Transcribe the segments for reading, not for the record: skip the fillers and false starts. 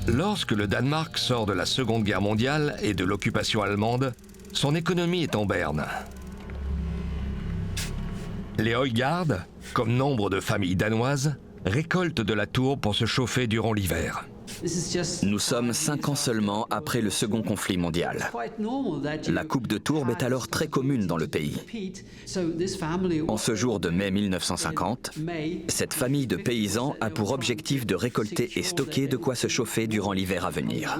Lorsque le Danemark sort de la Seconde Guerre mondiale et de l'occupation allemande, son économie est en berne. Les Højgaard, comme nombre de familles danoises, récoltent de la tourbe pour se chauffer durant l'hiver. Nous sommes 5 ans seulement après le second conflit mondial. La coupe de tourbe est alors très commune dans le pays. En ce jour de mai 1950, cette famille de paysans a pour objectif de récolter et stocker de quoi se chauffer durant l'hiver à venir.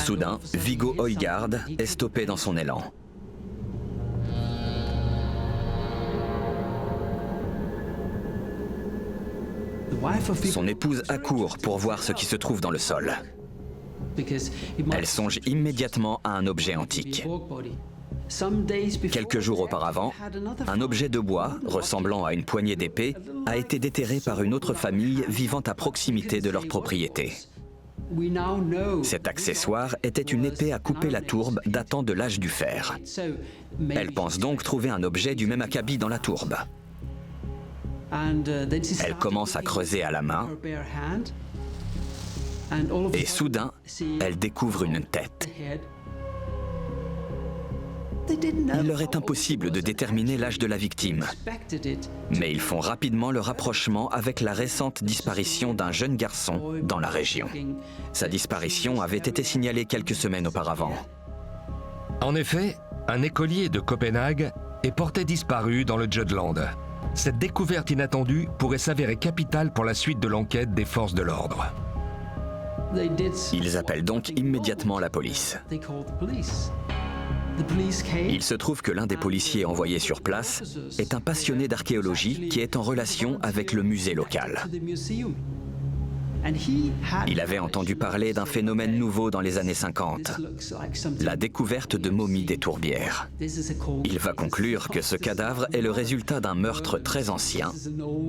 Soudain, Viggo Højgaard est stoppé dans son élan. Son épouse accourt pour voir ce qui se trouve dans le sol. Elle songe immédiatement à un objet antique. Quelques jours auparavant, un objet de bois, ressemblant à une poignée d'épée, a été déterré par une autre famille vivant à proximité de leur propriété. Cet accessoire était une épée à couper la tourbe datant de l'âge du fer. Elle pense donc trouver un objet du même acabit dans la tourbe. Elle commence à creuser à la main et soudain, elle découvre une tête. Il leur est impossible de déterminer l'âge de la victime, mais ils font rapidement le rapprochement avec la récente disparition d'un jeune garçon dans la région. Sa disparition avait été signalée quelques semaines auparavant. En effet, un écolier de Copenhague est porté disparu dans le Jutland. Cette découverte inattendue pourrait s'avérer capitale pour la suite de l'enquête des forces de l'ordre. Ils appellent donc immédiatement la police. Il se trouve que l'un des policiers envoyés sur place est un passionné d'archéologie qui est en relation avec le musée local. Il avait entendu parler d'un phénomène nouveau dans les années 50, la découverte de momies des tourbières. Il va conclure que ce cadavre est le résultat d'un meurtre très ancien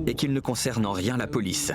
et qu'il ne concerne en rien la police,